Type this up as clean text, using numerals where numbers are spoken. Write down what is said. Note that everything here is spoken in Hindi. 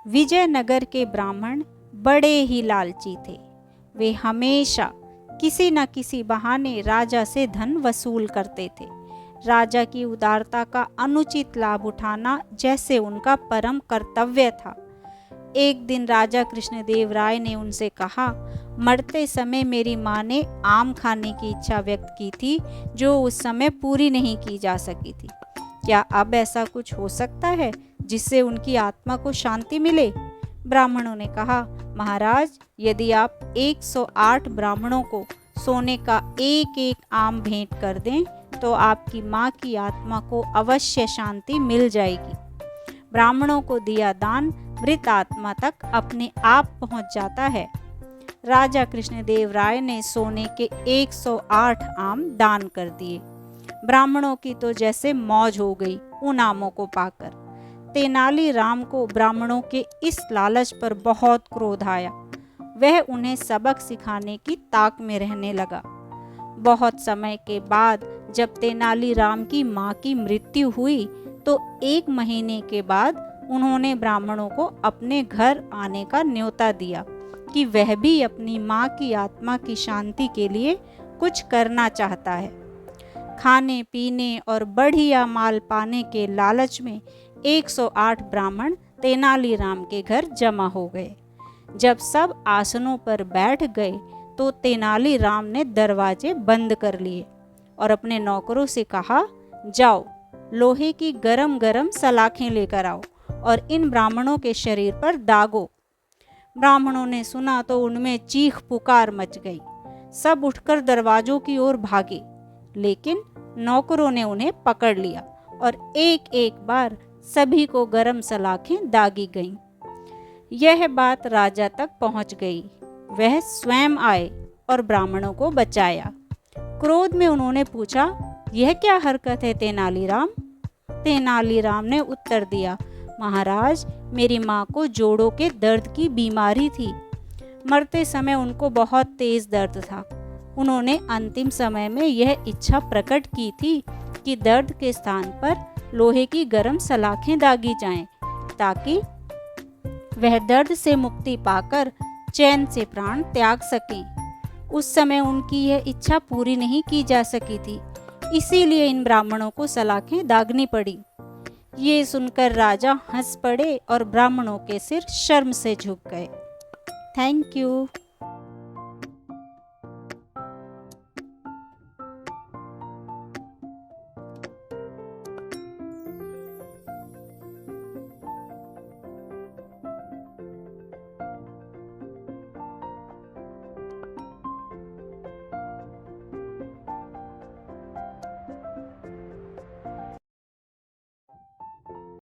विजयनगर के ब्राह्मण बड़े ही लालची थे। वे हमेशा किसी न किसी बहाने राजा से धन वसूल करते थे। राजा की उदारता का अनुचित लाभ उठाना जैसे उनका परम कर्तव्य था। एक दिन राजा कृष्णदेव राय ने उनसे कहा, मरते समय मेरी माँ ने आम खाने की इच्छा व्यक्त की थी, जो उस समय पूरी नहीं की जा सकी थी। क्या अब ऐसा कुछ हो सकता है जिससे उनकी आत्मा को शांति मिले? ब्राह्मणों ने कहा, महाराज, यदि आप 108 ब्राह्मणों को सोने का एक एक आम भेंट कर दें तो आपकी माँ की आत्मा को अवश्य शांति मिल जाएगी। ब्राह्मणों को दिया दान मृत आत्मा तक अपने आप पहुंच जाता है। राजा कृष्णदेव राय ने सोने के 108 आम दान कर दिए। ब्राह्मणों की तो जैसे मौज हो गई उन आमों को पाकर। तेनालीराम को ब्राह्मणों के इस लालच पर बहुत क्रोध आया। वह उन्हें सबक सिखाने की ताक में रहने लगा। बहुत समय के बाद जब तेनालीराम की माँ की मृत्यु हुई तो 1 महीने के बाद उन्होंने ब्राह्मणों को अपने घर आने का न्योता दिया कि वह भी अपनी माँ की आत्मा की शांति के लिए कुछ करना चाहता है। खाने पीने और बढ़िया माल पाने के लालच में 108 ब्राह्मण तेनालीराम के घर जमा हो गए। जब सब आसनों पर बैठ गए तो तेनालीराम ने दरवाजे बंद कर लिए और अपने नौकरों से कहा, जाओ लोहे की गरम गरम सलाखें लेकर आओ और इन ब्राह्मणों के शरीर पर दागो। ब्राह्मणों ने सुना तो उनमें चीख पुकार मच गई। सब उठकर दरवाजों की ओर भागे, लेकिन नौकरों ने उन्हें पकड़ लिया और एक एक बार सभी को गरम सलाखें दागी गईं। यह बात राजा तक पहुंच गई। वह स्वयं आए और ब्राह्मणों को बचाया। क्रोध में उन्होंने पूछा, यह क्या हरकत है तेनालीराम? तेनालीराम ने उत्तर दिया, महाराज, मेरी माँ को जोड़ों के दर्द की बीमारी थी। मरते समय उनको बहुत तेज दर्द था। उन्होंने अंतिम समय में यह इच्छा प्रकट की थी कि दर्द के स्थान पर लोहे की गरम सलाखें दागी जाएं, ताकि वह दर्द से मुक्ति पाकर चैन से प्राण त्याग सकें। उस समय उनकी यह इच्छा पूरी नहीं की जा सकी थी, इसीलिए इन ब्राह्मणों को सलाखें दागनी पड़ी। ये सुनकर राजा हंस पड़े और ब्राह्मणों के सिर शर्म से झुक गए। Thank you.